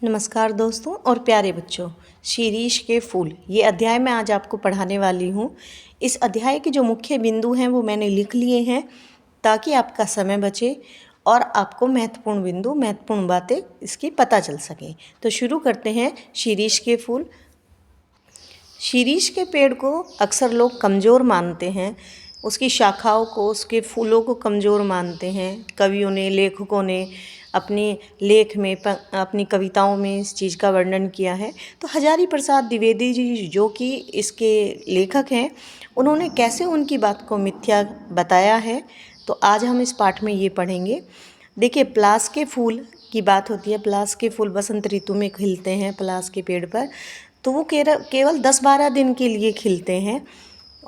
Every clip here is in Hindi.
नमस्कार दोस्तों और प्यारे बच्चों। शीरीष के फूल ये अध्याय मैं आज आपको पढ़ाने वाली हूँ। इस अध्याय के जो मुख्य बिंदु हैं वो मैंने लिख लिए हैं ताकि आपका समय बचे और आपको महत्वपूर्ण बिंदु, महत्वपूर्ण बातें इसकी पता चल सके। तो शुरू करते हैं। शीरीष के फूल। शीरीष के पेड़ को अक्सर लोग कमज़ोर मानते हैं, उसकी शाखाओं को, उसके फूलों को कमज़ोर मानते हैं। कवियों ने, लेखकों ने अपनी लेख में, अपनी कविताओं में इस चीज़ का वर्णन किया है। तो हजारी प्रसाद द्विवेदी जी जो कि इसके लेखक हैं, उन्होंने कैसे उनकी बात को मिथ्या बताया है, तो आज हम इस पाठ में ये पढ़ेंगे। देखिए, पलाश के फूल की बात होती है। पलाश के फूल बसंत ऋतु में खिलते हैं पलाश के पेड़ पर। तो वो केवल 10-12 दिन के लिए खिलते हैं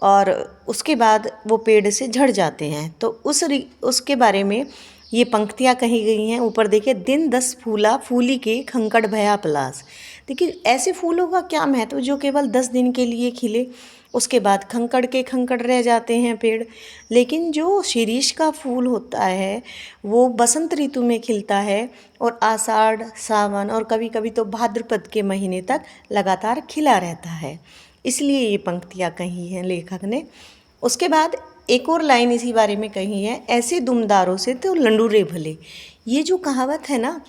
और उसके बाद वो पेड़ से झड़ जाते हैं। तो उसके बारे में ये पंक्तियाँ कही गई हैं। ऊपर देखिए, दिन 10 फूला फूली के खंकड़ भया पलाश। देखिए, ऐसे फूलों का क्या महत्व जो केवल 10 दिन के लिए खिले, उसके बाद खंकड़ के खंकड़ रह जाते हैं पेड़। लेकिन जो शीरीष का फूल होता है वो बसंत ऋतु में खिलता है और आषाढ़, सावन और कभी कभी तो भाद्रपद के महीने तक लगातार खिला रहता है। इसलिए ये पंक्तियाँ कही हैं लेखक ने। उसके बाद एक और लाइन इसी बारे में कही है, ऐसे दुमदारों से तो लंडूरे भले। ये जो कहावत है ना,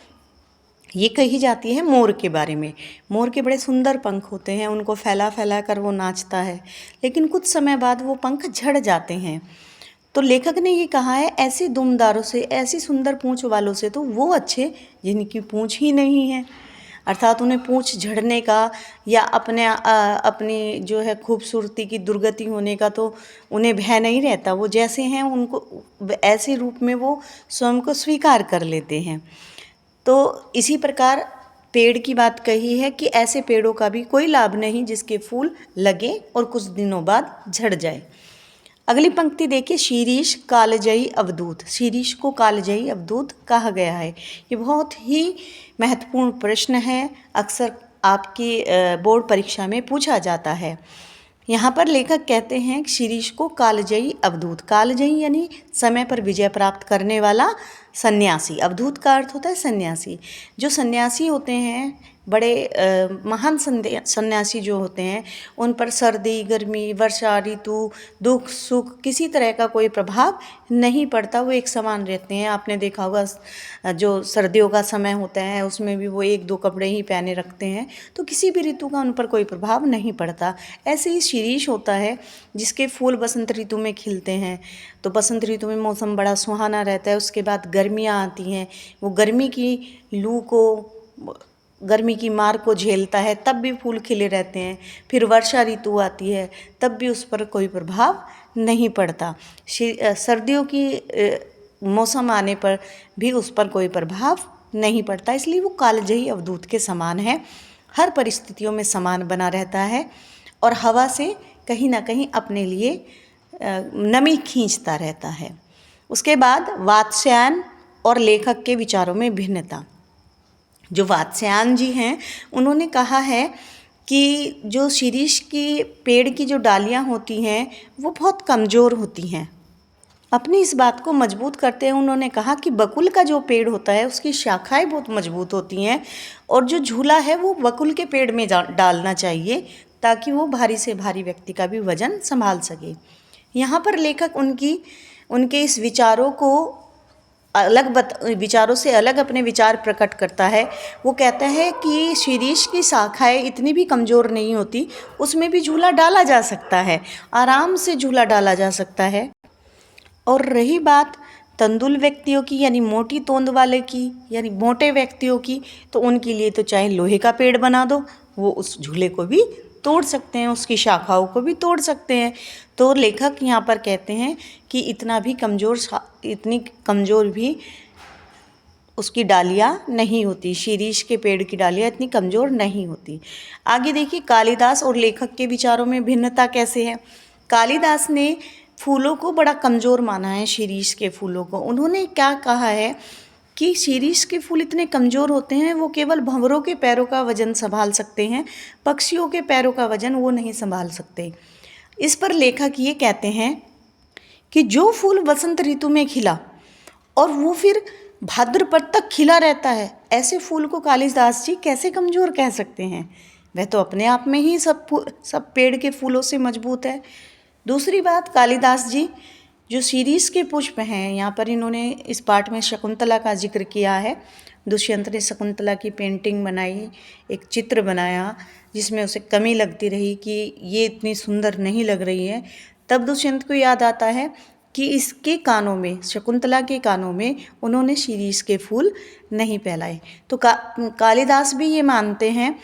ये कही जाती है मोर के बारे में। मोर के बड़े सुंदर पंख होते हैं, उनको फैला फैला कर वो नाचता है, लेकिन कुछ समय बाद वो पंख झड़ जाते हैं। तो लेखक ने ये कहा है, ऐसे दुमदारों से, ऐसी सुंदर पूँछ वालों से तो वो अच्छे जिनकी पूँछ ही नहीं है। अर्थात उन्हें पूँछ झड़ने का या अपनी जो है खूबसूरती की दुर्गति होने का तो उन्हें भय नहीं रहता। वो जैसे हैं उनको ऐसे रूप में वो स्वयं को स्वीकार कर लेते हैं। तो इसी प्रकार पेड़ की बात कही है कि ऐसे पेड़ों का भी कोई लाभ नहीं जिसके फूल लगे और कुछ दिनों बाद झड़ जाए। अगली पंक्ति देखिए, शीरीष कालजयी अवधूत। शीरीष को कालजयी अवधूत कहा गया है। ये बहुत ही महत्वपूर्ण प्रश्न है, अक्सर आपकी बोर्ड परीक्षा में पूछा जाता है। यहाँ पर लेखक कहते हैं कि शीरीष को कालजयी अवधूत। कालजयी यानी समय पर विजय प्राप्त करने वाला सन्यासी। अवधूत का अर्थ होता है सन्यासी। जो सन्यासी होते हैं, बड़े महान सन्यासी जो होते हैं, उन पर सर्दी, गर्मी, वर्षा ऋतु, दुख सुख किसी तरह का कोई प्रभाव नहीं पड़ता। वो एक समान रहते हैं। आपने देखा होगा जो सर्दियों का समय होता है उसमें भी वो 1-2 कपड़े ही पहने रखते हैं, तो किसी भी ऋतु का उन पर कोई प्रभाव नहीं पड़ता। ऐसे ही शीरीष होता है जिसके फूल बसंत ऋतु में खिलते हैं। तो बसंत ऋतु में मौसम बड़ा सुहाना रहता है। उसके बाद गर्मियाँ आती हैं, वो गर्मी की लू को, गर्मी की मार को झेलता है, तब भी फूल खिले रहते हैं। फिर वर्षा ऋतु आती है, तब भी उस पर कोई प्रभाव नहीं पड़ता। सर्दियों की मौसम आने पर भी उस पर कोई प्रभाव नहीं पड़ता। इसलिए वो कालजयी अवधूत के समान है, हर परिस्थितियों में समान बना रहता है और हवा से कहीं ना कहीं अपने लिए नमी खींचता रहता है। उसके बाद वात्स्यायन और लेखक के विचारों में भिन्नता। जो वात्स्यायन जी हैं, उन्होंने कहा है कि जो शीरीष की पेड़ की जो डालियां होती हैं वो बहुत कमज़ोर होती हैं। अपनी इस बात को मजबूत करते हैं उन्होंने कहा कि बकुल का जो पेड़ होता है उसकी शाखाएं बहुत मजबूत होती हैं और जो झूला है वो बकुल के पेड़ में डालना चाहिए ताकि वो भारी से भारी व्यक्ति का भी वजन संभाल सके। यहाँ पर लेखक उनके इस विचारों को विचारों से अलग अपने विचार प्रकट करता है। वो कहता है कि शीरीष की शाखाएं इतनी भी कमज़ोर नहीं होती, उसमें भी झूला डाला जा सकता है, आराम से झूला डाला जा सकता है। और रही बात तंदुल व्यक्तियों की, यानी मोटी तोंद वाले की, यानी मोटे व्यक्तियों की, तो उनके लिए तो चाहे लोहे का पेड़ बना दो, वो उस झूले को भी तोड़ सकते हैं, उसकी शाखाओं को भी तोड़ सकते हैं। तो लेखक यहाँ पर कहते हैं कि इतनी कमज़ोर भी उसकी डालियाँ नहीं होती। शीरीष के पेड़ की डालियाँ इतनी कमज़ोर नहीं होती। आगे देखिए, कालिदास और लेखक के विचारों में भिन्नता कैसे है। कालिदास ने फूलों को बड़ा कमज़ोर माना है, शीरीष के फूलों को। उन्होंने क्या कहा है कि शीरीष के फूल इतने कमज़ोर होते हैं, वो केवल भंवरों के पैरों का वजन संभाल सकते हैं, पक्षियों के पैरों का वजन वो नहीं संभाल सकते। इस पर लेखक ये कहते हैं कि जो फूल बसंत ऋतु में खिला और वो फिर भाद्रपद तक खिला रहता है, ऐसे फूल को कालिदास जी कैसे कमज़ोर कह सकते हैं? वह तो अपने आप में ही सब पेड़ के फूलों से मजबूत है। दूसरी बात, कालिदास जी जो शीरीष के पुष्प हैं, यहाँ पर इन्होंने इस पाठ में शकुंतला का जिक्र किया है। दुष्यंत ने शकुंतला की पेंटिंग बनाई, एक चित्र बनाया जिसमें उसे कमी लगती रही कि ये इतनी सुंदर नहीं लग रही है। तब दुष्यंत को याद आता है कि इसके कानों में, शकुंतला के कानों में उन्होंने शीरीष के फूल नहीं फैलाए। तो कालिदास भी ये मानते हैं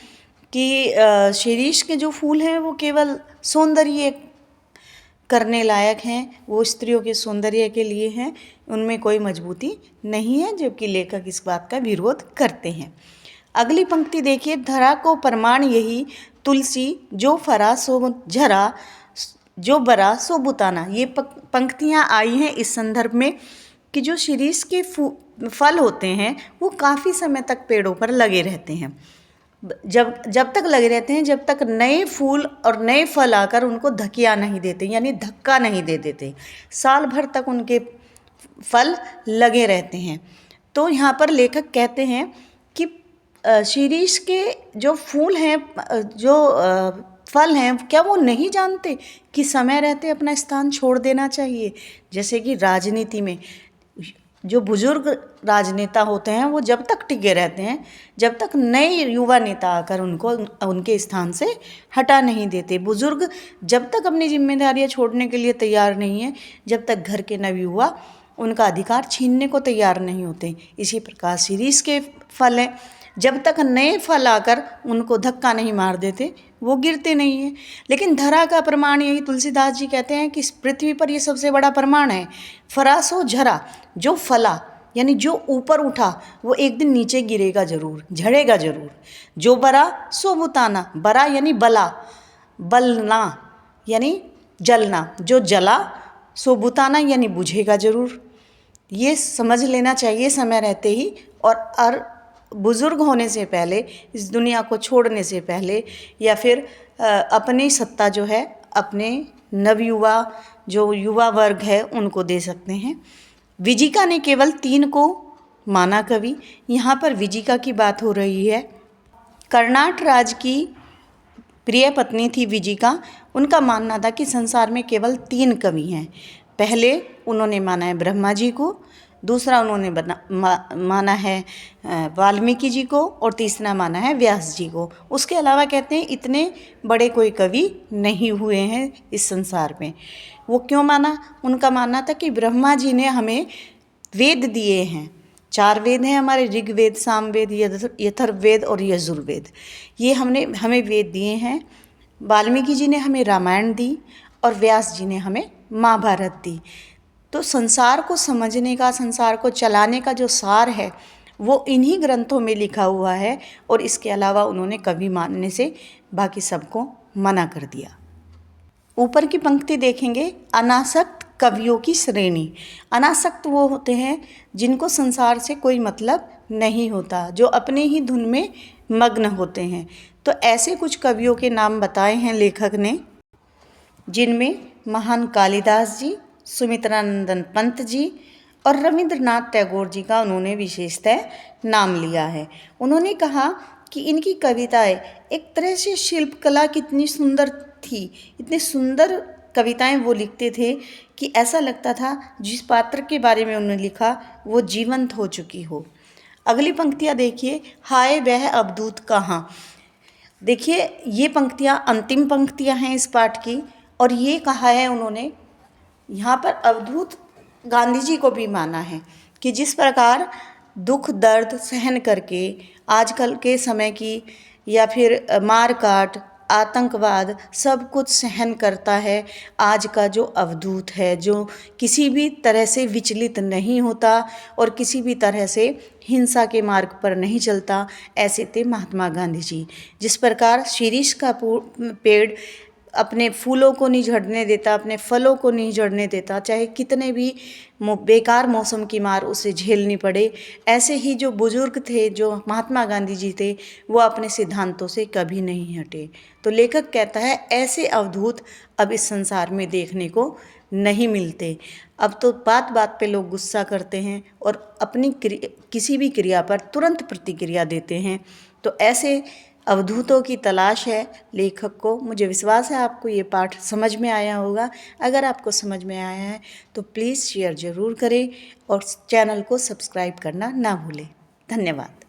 कि शीरीष के जो फूल हैं वो केवल सौंदर्य करने लायक हैं, वो स्त्रियों के सौंदर्य के लिए हैं, उनमें कोई मजबूती नहीं है, जबकि लेखक इस बात का विरोध करते हैं। अगली पंक्ति देखिए, धरा को प्रमाण यही तुलसी, जो फरा सो झरा, जो बरा सो बुताना। ये पंक्तियाँ आई हैं इस संदर्भ में कि जो शीरीष के फल होते हैं वो काफ़ी समय तक पेड़ों पर लगे रहते हैं। जब तक लगे रहते हैं, जब तक नए फूल और नए फल आकर उनको धकिया नहीं देते, यानी धक्का नहीं दे देते, साल भर तक उनके फल लगे रहते हैं। तो यहाँ पर लेखक कहते हैं कि शीरीष के जो फूल हैं, जो फल हैं, क्या वो नहीं जानते कि समय रहते अपना स्थान छोड़ देना चाहिए? जैसे कि राजनीति में जो बुजुर्ग राजनेता होते हैं वो जब तक टिके रहते हैं, जब तक नए युवा नेता आकर उनको उनके स्थान से हटा नहीं देते। बुजुर्ग जब तक अपनी जिम्मेदारियां छोड़ने के लिए तैयार नहीं है, जब तक घर के नवयुवा उनका अधिकार छीनने को तैयार नहीं होते। इसी प्रकार शीरीष के फल हैं, जब तक नए फल आकर उनको धक्का नहीं मार देते वो गिरते नहीं हैं। लेकिन धरा का प्रमाण यही तुलसीदास जी कहते हैं कि इस पृथ्वी पर ये सबसे बड़ा प्रमाण है। फरासो झरा, जो फला यानी जो ऊपर उठा वो एक दिन नीचे गिरेगा जरूर, झड़ेगा जरूर। जो बरा सो बुताना, बरा यानी बला, बलना यानी जलना, जो जला सो बुताना यानी बुझेगा जरूर। ये समझ लेना चाहिए समय रहते ही, और बुज़ुर्ग होने से पहले, इस दुनिया को छोड़ने से पहले, या फिर अपनी सत्ता जो है अपने नवयुवा जो युवा वर्ग है उनको दे सकते हैं। विजिका ने केवल 3 को माना कवि। यहाँ पर विजिका की बात हो रही है। कर्नाट राज की प्रिय पत्नी थी विजिका। उनका मानना था कि संसार में केवल 3 कवि हैं। पहले उन्होंने माना है ब्रह्मा जी को, दूसरा उन्होंने माना है वाल्मीकि जी को, और तीसरा माना है व्यास जी को। उसके अलावा कहते हैं इतने बड़े कोई कवि नहीं हुए हैं इस संसार में। वो क्यों माना? उनका मानना था कि ब्रह्मा जी ने हमें वेद दिए हैं। 4 वेद हैं हमारे, ऋग्वेद, सामवेद, यथर्ववेद और यजुर्वेद। ये हमें वेद दिए हैं। वाल्मीकि जी ने हमें रामायण दी और व्यास जी ने हमें महाभारत दी। तो संसार को समझने का, संसार को चलाने का जो सार है वो इन्हीं ग्रंथों में लिखा हुआ है, और इसके अलावा उन्होंने कवि मानने से बाकी सबको मना कर दिया। ऊपर की पंक्ति देखेंगे, अनासक्त कवियों की श्रेणी। अनासक्त वो होते हैं जिनको संसार से कोई मतलब नहीं होता, जो अपने ही धुन में मग्न होते हैं। तो ऐसे कुछ कवियों के नाम बताए हैं लेखक ने, जिनमें महान कालिदास जी, सुमित्रानंदन पंत जी और रविंद्रनाथ टैगोर जी का उन्होंने विशेषतः नाम लिया है। उन्होंने कहा कि इनकी कविताएं एक तरह से शिल्पकला कितनी सुंदर थी, इतनी सुंदर कविताएं वो लिखते थे कि ऐसा लगता था जिस पात्र के बारे में उन्होंने लिखा वो जीवंत हो चुकी हो। अगली पंक्तियां देखिए, हाय वह अवधूत कहाँ। देखिए ये पंक्तियां अंतिम पंक्तियां हैं इस पाठ की, और ये कहा है उन्होंने, यहाँ पर अवधूत गांधी जी को भी माना है कि जिस प्रकार दुख दर्द सहन करके आजकल के समय की, या फिर मार काट, आतंकवाद, सब कुछ सहन करता है आज का जो अवधूत है, जो किसी भी तरह से विचलित नहीं होता और किसी भी तरह से हिंसा के मार्ग पर नहीं चलता, ऐसे थे महात्मा गांधी जी। जिस प्रकार शीरीष का पेड़ अपने फूलों को नहीं झड़ने देता, अपने फलों को नहीं झड़ने देता, चाहे कितने भी बेकार मौसम की मार उसे झेलनी पड़े, ऐसे ही जो बुजुर्ग थे, जो महात्मा गांधी जी थे, वो अपने सिद्धांतों से कभी नहीं हटे। तो लेखक कहता है ऐसे अवधूत अब इस संसार में देखने को नहीं मिलते। अब तो बात बात पे लोग गुस्सा करते हैं और अपनी किसी भी क्रिया पर तुरंत प्रतिक्रिया देते हैं। तो ऐसे अवधूतों की तलाश है लेखक को। मुझे विश्वास है आपको ये पाठ समझ में आया होगा। अगर आपको समझ में आया है तो प्लीज़ शेयर ज़रूर करें और चैनल को सब्सक्राइब करना ना भूलें। धन्यवाद।